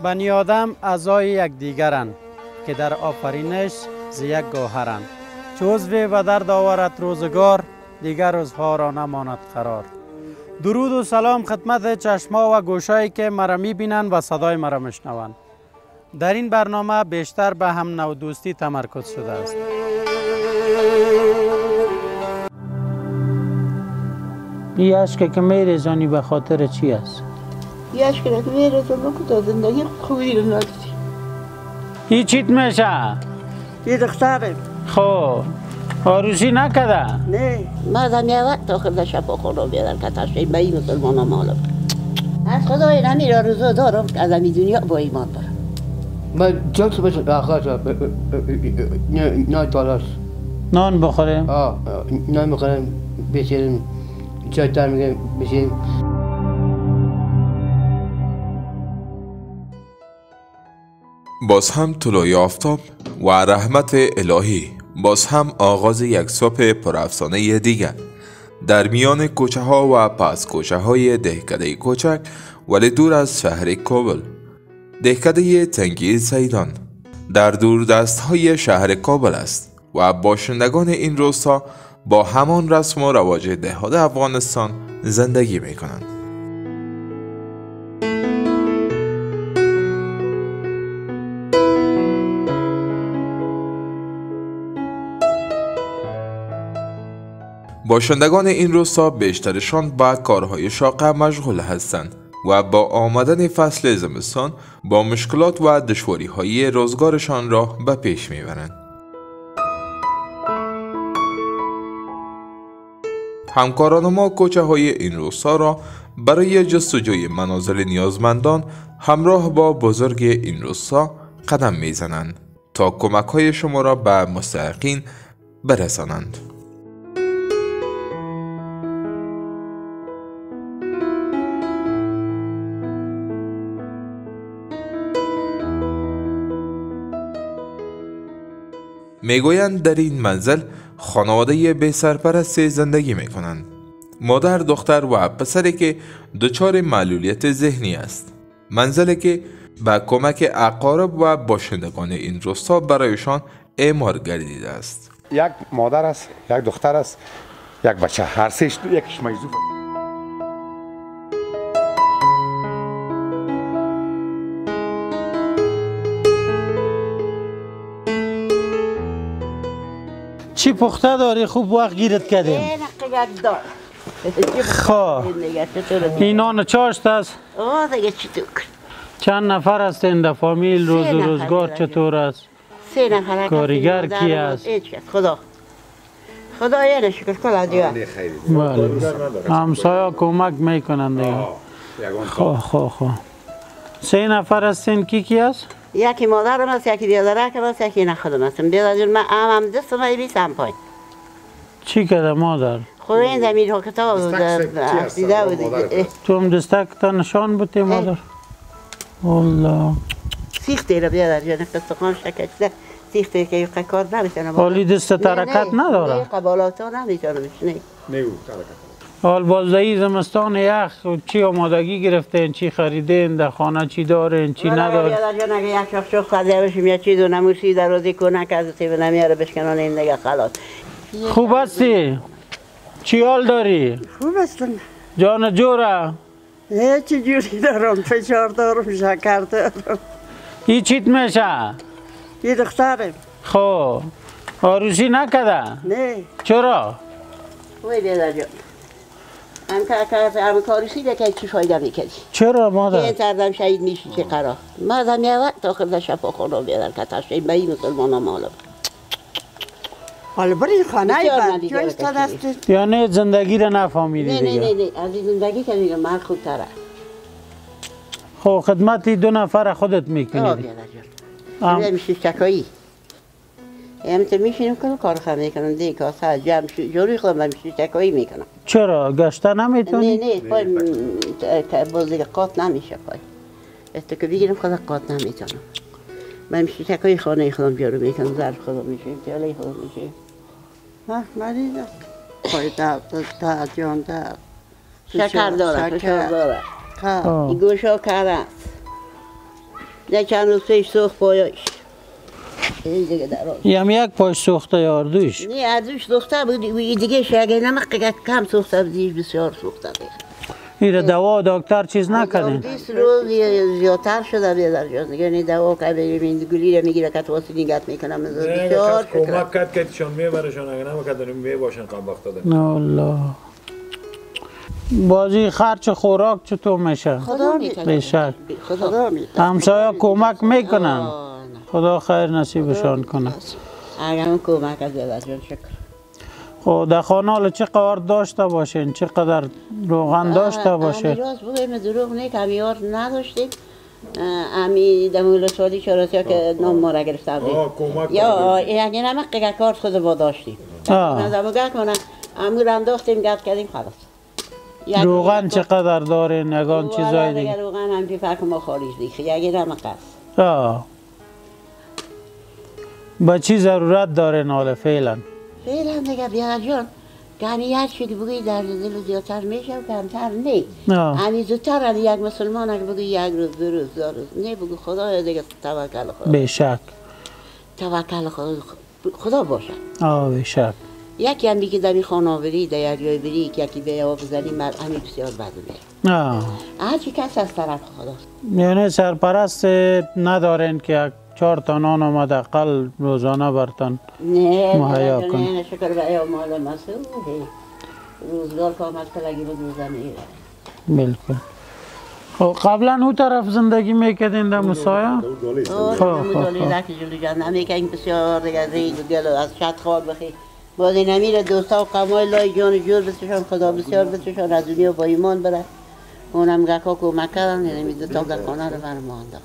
بنی آدم اعضای یکدیگرند که در آفرینش ز یک گوهرند. چو عضو و درد آورد روزگار، دیگر روزها را نماند قرار. درود و سلام خدمت چشما و گوشایی که مرا می‌بینند و صدای مرا میشنوند. در این برنامه بیشتر به هم نوع دوستی تمرکز شده است. این اشک که میریزانی به خاطر چی است؟ این اشک که میریزم تا زندگی خوبی رو نداری. این چیت میشه؟ یه دختره. خب آروسی نکده؟ نه مردم یه وقت آخر شب خدا بیادن که تشریف به این مسلمان ها مالم. از خدای نمیر آرزو دارم که از این دنیا با ایمان برم. من جلس بشن آخر نان بالاست. نان بخوریم؟ نان بخوریم بشیریم چای تر میگیم بشیریم. باز هم طلوع آفتاب و رحمت الهی، باز هم آغاز یک صبح پرافسانه دیگر در میان کوچه ها و پس کوچه های دهکده کوچک ولی دور از شهر کابل. دهکده تنگی سیدان در دور دست های شهر کابل است و باشندگان این روستا با همان رسم و رواج دهات افغانستان زندگی می کنند. باشندگان این روستا بیشترشان با کارهای شاق مشغول هستند و با آمدن فصل زمستان با مشکلات و دشواری‌های روزگارشان را به پیش میبرند. همکاران ما کوچه های این روستا را برای جستجوی منازل نیازمندان همراه با بزرگ این روستا قدم میزنند تا کمک های شما را به مستحقین برسانند. میگویند در این منزل خانواده بی سرپرست زندگی میکنند. مادر، دختر و پسری که دچار معلولیت ذهنی است. منزلی که با کمک اقارب و باشندگان این روستا برایشان اعمار گردیده است. یک مادر است، یک دختر است، یک بچه، هر سه یکیش مجذوب. چی پخته داری؟ خوب وقت گیرت کردیم. خب این نان چاشت است؟ دیگه چطور؟ چند نفر هستین در فامیل؟ روز و روزگار چطور است؟ 3 نفر. کارگر کی است؟ خدا یه شکر کلا دیگه. بله. همسایه کمک میکنند دیگه. خب 3 نفر هستین. کی است؟ یکی مادرم است، یکی دیادرکم است، یکی نخودم هستم. دیادر من هم دستم ای بیسم پای. چی کرده مادر؟ خود این زمین ها کتاب دیده بودی. تو هم دستک تا نشان بودی مادر؟ والله سیخته را بیادر جانه پستخان شکشته سیخته که یک کار نمیتونه. حالی دست ترکت نداره؟ نه قبالات ها نمیتونه بشنه. حال بازدهی زمستان یخ چی آمادگی گرفتین؟ چی خریدین؟ در خانه چی دارین؟ چی ندارین؟ بیادر جان اگه یک شخص شخص خریده باشیم یا چیز و نموسی در روزی کنه که از تیب نمیاره بشکنان این دیگه خلاص. خوب هستی؟ چی حال داری؟ خوب هستم. جان جوره؟ چی جوری دارم؟ فشار دارم، شکر دارم. این چیت میشه؟ یه دختره. خب آروسی نکده؟ نه. چرا؟ وای بیادر جان هم کاریسی که چی فایده میکردی؟ چرا مادر؟ این سردم شهید میشی چه قرار؟ مردم یه وقت آخر شب خدا بیادر که تشریف به این مسلمان ها مالم. حالا بری خانه ای جای استاد هستی؟ یا نه زندگی را نفهمیدی دیگه؟ نه از این زندگی که دیگه من خوبتره. خب خدمتی 2 نفر خودت میکنی؟ بیادر جان میشی چکایی تو میشینم کنم کار خواهم میکنم دیگه کاسه جمع جوری خودم میشی چکایی میکنم. چرا؟ گشته نمیتونی؟ نه پای بازی قاط نمیشه پای است که بگیرم خدا قاط نمیتونم. من میشه چکایی خانه خودم جارو میکنم، ظرف خودم میشه، پیاله خودم میشه. مریض است. پای درد جان درد. شکر داره، فشار داره. این گوشا کار است. نه چند روز پیش سوخت پایش. این دیگه دراز. یک پاش سوخته یا اردوش؟ نه اردوش سوخته بود دیگه شاگه نمک کم سوخته بودیش بسیار سوخته بود. این دوا دکتر چیز نکردین؟ 20 روز زیادتر شده بیادر جان دیگه این دوا که بریم این گلی رو میگیره که تواسط نیگت میکنم بسیار کمک کرد که ایشان میبرشان اگه نمیکردن میباشن قم وقت دادن. الله. بازی خرچ خوراک چطور میشه؟ خدا میکنه. بیشک. خدا میکنه. همسایه کمک میکنن. خدا خیر نصیبشان کنه. اگر اون کمک از بیادر جان شکر. خب در خانه حالا چقدر داشته باشین؟ چقدر روغن داشته باشین؟ راست بگویم دروغ نه کمیار نداشتیم. امی دمول سالی چراسی که نام ما را گرفته بودیم. یا یعنی نمک که کارت خود ما داشتیم. نظام گرد کنم امور انداختیم گرد کردیم خلاص. روغن چقدر دارین؟ یگان چیزایی دیگه؟ روغن هم بی فرق ما خارج دیگه. یکی نمک است. با چی ضرورت دارین حالا فعلا؟ فعلا دیگه بیادر جان یعنی یک چی که بگوی در دل زیادتر میشه و کمتر نه. یعنی زودتر از یک مسلمان اگه بگوی یک روز دو روز نه بگو خدا دیگه توکل خدا. بیشک. توکل خدا باشه. بیشک. یکی هم که در این خانه بری در یک جای بری یکی به آب بزنی همین بسیار بده میره. هرچی کس از طرف خداست. یعنی سرپرست ندارین که 4 تا نان آمد اقل روزانه برتن مهیا کن؟ نه شکر به ای مال مسئول روزگار که آمد کلگی بود روزانه ایره. بلکل. خب قبلا او طرف زندگی میکردین در مسایه؟ مدالی رکی جلو جان نمیکنیم بسیار دیگر ریگ و گل از شد خوار بخی بازی نمیره دوستا و قمای لای جان جور بسیشان خدا بسیار بسیشان از دنیا با ایمان بره اونم گکا کمک کردن یعنی دوتا گکانه رو برم آنده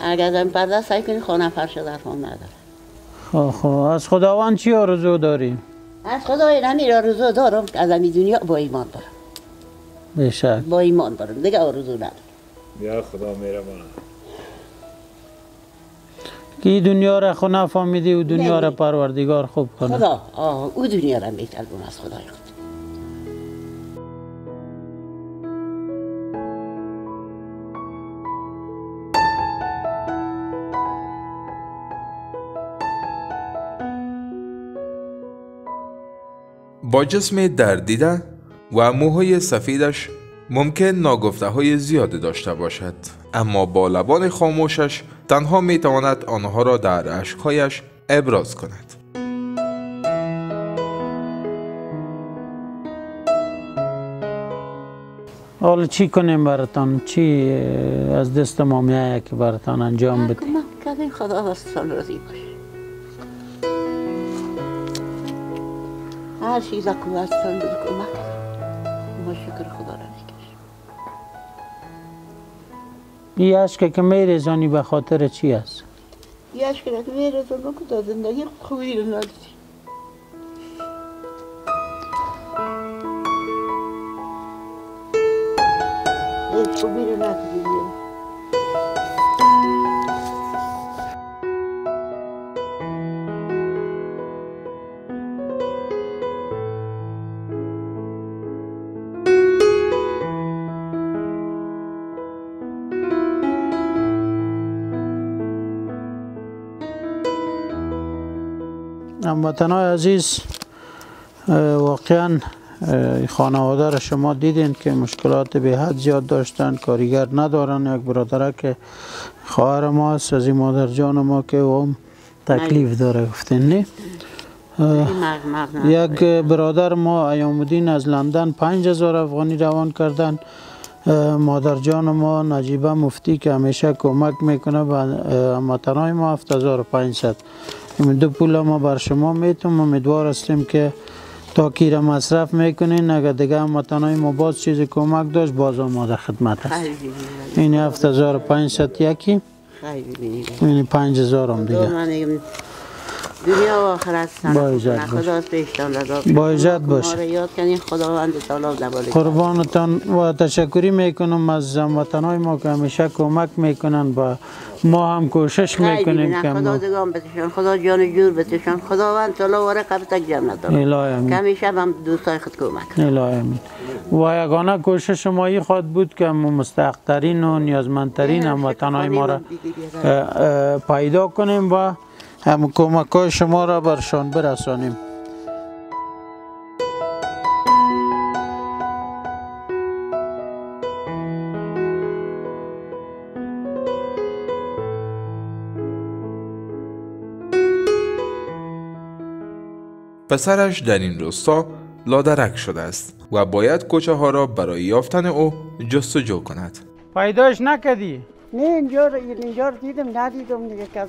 اگر داریم پرده سعی کنی خانه فرش در خانه نداره. خب از خداوند چی آرزو داری؟ از خدای نمیر آرزو دارم که از این دنیا با ایمان برم. بیشک. با ایمان برم دیگه آرزو ندارم. یا خدا مهربانه. که این دنیا را خود نفهمیدی و دنیا را پروردگار خوب کنه. خدا او دنیا را میطلبم از خدای خود. با جسم دردیده و موهای سفیدش ممکن ناگفته های زیاده داشته باشد، اما با لبان خاموشش تنها می تواند آنها را در اشکهایش ابراز کند. حالا چی کنیم براتان؟ چی از دست ما میایه که براتان انجام بدیم؟ کمک کردیم خدا دستان راضی باشه. هر چیز که دستان بود کمک ما شکر خدا را میکشیم. این اشک که میریزانی به خاطر چی است؟ این اشک که میریزانی که تا زندگی خوبی رو ندیدیم. هیچ خوبی رو ندیدیم. هموطنان عزیز، واقعا خانواده را شما دیدین که مشکلات به حد زیاد داشتن، کاریگر ندارن. یک برادره که خواهر ما است از این مادر جان ما که هم تکلیف داره گفتین نه؟ یک برادر ما ایام الدین از لندن 5000 افغانی روان کردن. مادر جان ما نجیبه مفتی که همیشه کمک میکنه به هموطنان ما 7500. این دو پول ما بر شما میتونم. امیدوار هستیم که تا کیر مصرف میکنین. اگر دیگه هموطنان ما باز چیزی کمک داشت باز آماده خدمت است. این 7500 یکی، این 5000 هم دیگه. دنیا و آخرت با سنت عزت کنه. باش. خدا پیشتان رضا با عزت باش. ما را یاد کنین خداوند تعالی زبان قربانتان و تشکری میکنم از هموطنای ما که همیشه کمک میکنن و ما هم کوشش میکنیم که خدا دگان بتشان خدا جان جور بتشان خداوند تعالی وره قبطک جنت دار الهی امین. همیشه هم دوستای خود کمک الهی امین. و یگانه کوشش مایی خواهد بود که مستحق‌ترین و نیازمندترین هموطنای ما را پیدا کنیم و هم کمک‌های شما را برشان برسانیم. پسرش در این روستا لادرک شده است و باید کوچه ها را برای یافتن او جستجو کند. پیداش نکردی؟ نه اینجا رو دیدم ندیدم دیگه کس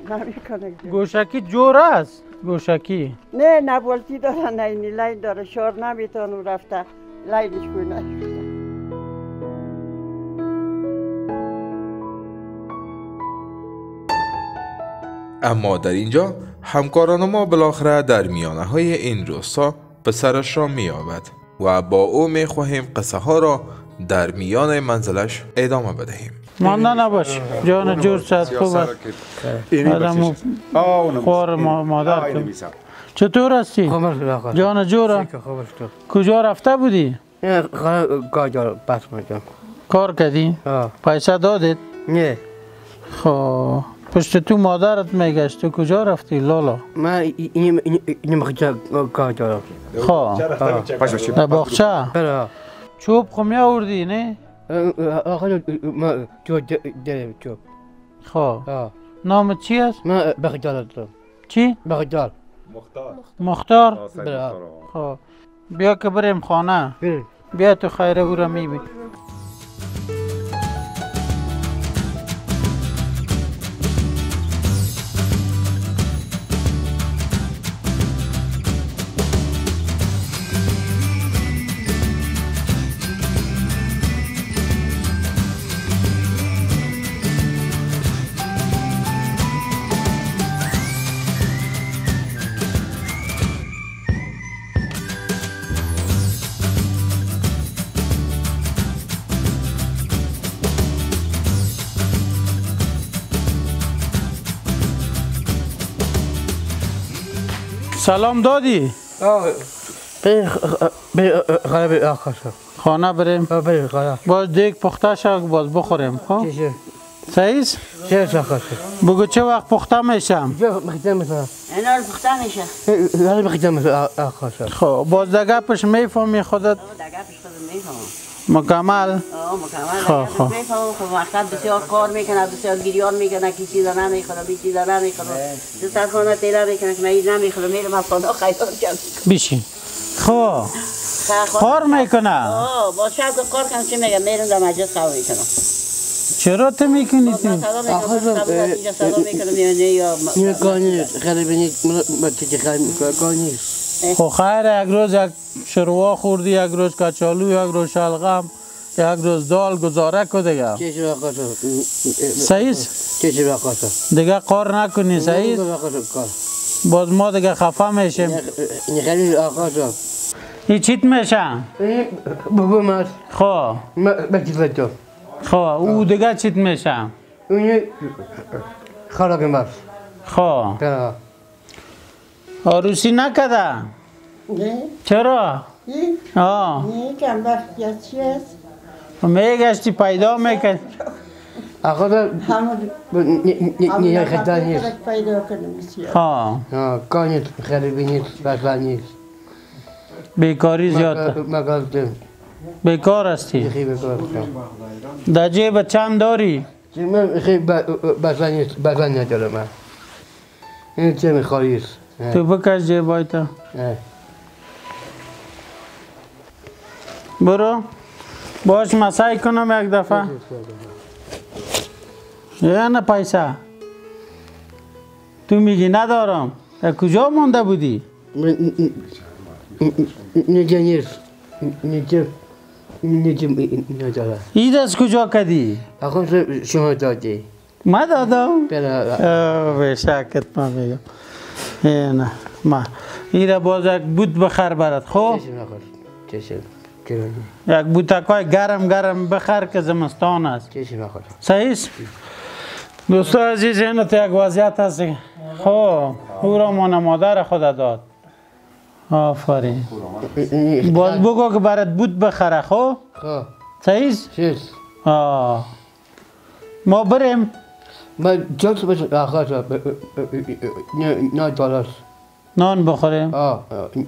نمیکنه گوشکی جور است. گوشکی نه نبولتی داره نه اینی لین داره شور نمیتونه رفته لینش کنه اما در اینجا همکاران ما بالاخره در میانه های این روستا پسرش را می‌یابد و با او می‌خواهیم قصه ها را در میان منزلش ادامه بدهیم. مانده نباش جان جور شد خوب است. آدم خوار مادر کن. چطور هستی؟ جان جورا کجا رفته بودی؟ بس میکنم. کار کردی؟ پیسه دادید؟ نه خب پشت تو مادرت میگشت. تو کجا رفتی لالا؟ من این مخجا کار دارم. خب در باغچه چوب خو می آوردی نه؟ آخه ما دارم چوب. خب نامت چی است؟ من بخدار دارم. چی؟ بخدار. مختار؟ بله. خب بیا که بریم خانه. بریم. بیا تو خیره او را میبین. سلام دادی؟ خانه بریم. باز دیگ پخته شد باز بخوریم. خب صحیح؟ بگو چه وقت پخته میشم؟ اینا رو پخته میشه خب باز در گپش میفهمی خودت؟ در گپش خودم میفهمم مکمل؟ مکمل خب وقتا بسیار کار میکنه بسیار گریان میکنه که چیزا نمیخوره بی چیزا نمیخوره دوستر خانه تیره میکنه که من این نمیخوره میرم از خانه خیلی کرد بیشی خب کار میکنه؟ با شب کار کنم چی میگم میرم در مجلس خواه میکنم چرا تو میکنی تو؟ این کانی خیلی نیست کانی خب خیر یک روز یک شروع خوردی یک روز کچالو یک روز شلغم یک روز دال گزاره کو دیگه صحیح دیگه کار نکنی صحیح باز ما دیگه خفه میشیم این چیت میشه بابا ماست خب بچه خب او دیگه چیت میشه اون خراب ماست خب عروسی نکده نه چرا؟ نه کم وقت یا چی است؟ میگشتی پیدا میکن آخه نیه خدا نیست پیدا کنم بسیار کانیت خریبی نیست بسلا نیست بیکاری زیاد مگالتم بیکار هستی خیلی بیکار در جیب چند داری؟ من خیلی بسلا نیست بسلا ندارم من این چه میخوایی است تو بکش جیبای تو برو باش مسایی کنم یک دفعه یا نه پیسه تو میگی ندارم در کجا مونده بودی؟ نیجه نیست نیجه نداره اید از کجا کدی؟ آخه شما دادی ما دادم؟ بله به شکت من میگم نه ما این را باز یک بود بخر برات خب چشم آقا چشم گرانی یک بوتکای گرم گرم بخر که زمستان است چشم آقا صحیح است دوستا عزیز اینو تو یک وضعیت هست خب او را مانه مادر خود داد آفرین باز بگو که برات بود بخره خب خب صحیح است چیز ما بریم من جلس بشه آقا نه دلار نان بخوریم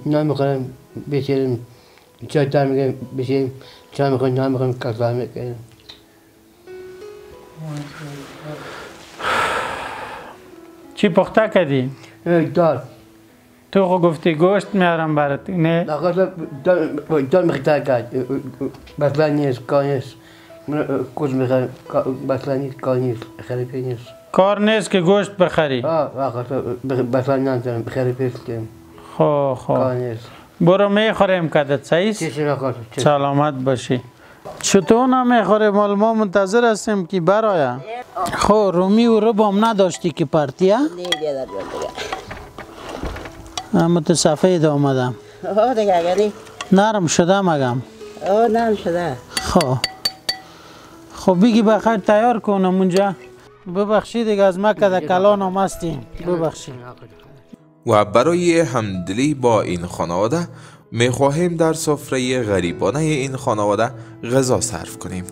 نان میخورم بشیریم چای تر میگیم بشیریم چای میخوریم نان میخوریم کسا میکنیم چی پخته کردی؟ دار تو خو گفتی گوشت میارم برات نه؟ آقا دار میخواه کرد بسلا نیست کار نیست کوز میخواه بسلا نیست کار نیست خریفی نیست کار نیست که گوشت بخری آقا بسلا نانترم خریفی کنیم خب کار نیست برو میخوریم کدت صحیح است؟ چشم آقا سلامت باشی چطور نمیخوره مال ما منتظر هستیم که برای خب رومی و ربام نداشتی که پرتیه؟ نه بیادر جان دیگه اما تو سفید آمدم دیگه یعنی نرم شده مگم نرم شده خب بگی بخیر تیار کنم اونجا ببخشید دیگه از مکه در کلانم هستیم ببخشید و برای همدلی با این خانواده می خواهیم در سفره غریبانه این خانواده غذا صرف کنیم.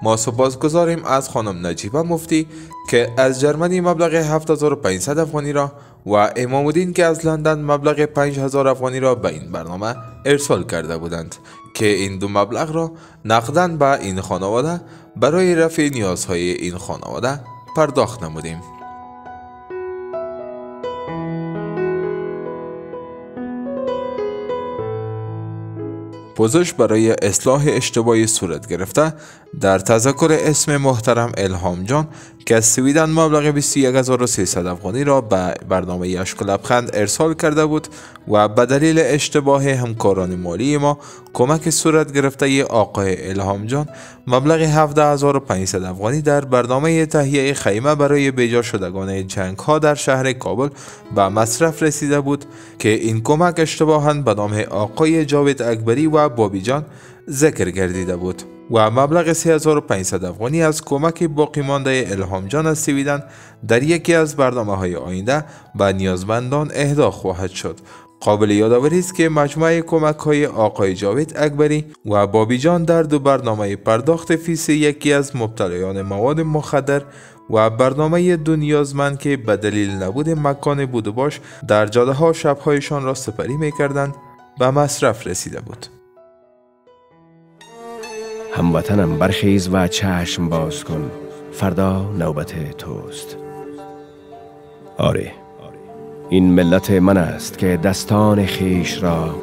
ما سپاسگزاریم از خانم نجیبه مفتی که از جرمنی مبلغ 7500 افغانی را و امام الدین که از لندن مبلغ 5000 افغانی را به این برنامه ارسال کرده بودند که این دو مبلغ را نقداً به این خانواده برای رفع نیازهای این خانواده پرداخت نمودیم. پوزش برای اصلاح اشتباهی صورت گرفته در تذکر اسم محترم الهام جان که از سویدن مبلغ 21300 افغانی را به برنامه اشک و لبخند ارسال کرده بود و به دلیل اشتباه همکاران مالی ما کمک صورت گرفته آقای الهام جان مبلغ 17500 افغانی در برنامه تهیه خیمه برای بیجا شدگان جنگ ها در شهر کابل به مصرف رسیده بود که این کمک اشتباهاً به نام آقای جاوید اکبری و بابی جان ذکر گردیده بود و مبلغ 3500 افغانی از کمک باقی مانده الهام جان از سویدن در یکی از برنامه‌های آینده به نیازمندان اهدا خواهد شد. قابل یادآوری است که مجموعه کمک‌های آقای جاوید اکبری و بابی جان در دو برنامه پرداخت فیس یکی از مبتلایان مواد مخدر و برنامه دو نیازمند که به دلیل نبود مکان بود و باش در جاده‌ها شب‌هایشان را سپری می‌کردند به مصرف رسیده بود. هموطنم برخیز و چشم باز کن، فردا نوبت توست. آره، این ملت من است که دستان خیش را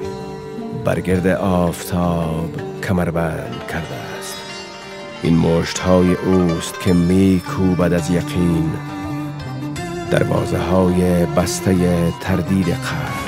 برگرد آفتاب کمربند کرده است. این مشت‌های اوست که می‌کوبد از یقین دروازه‌های بسته تردید قلب.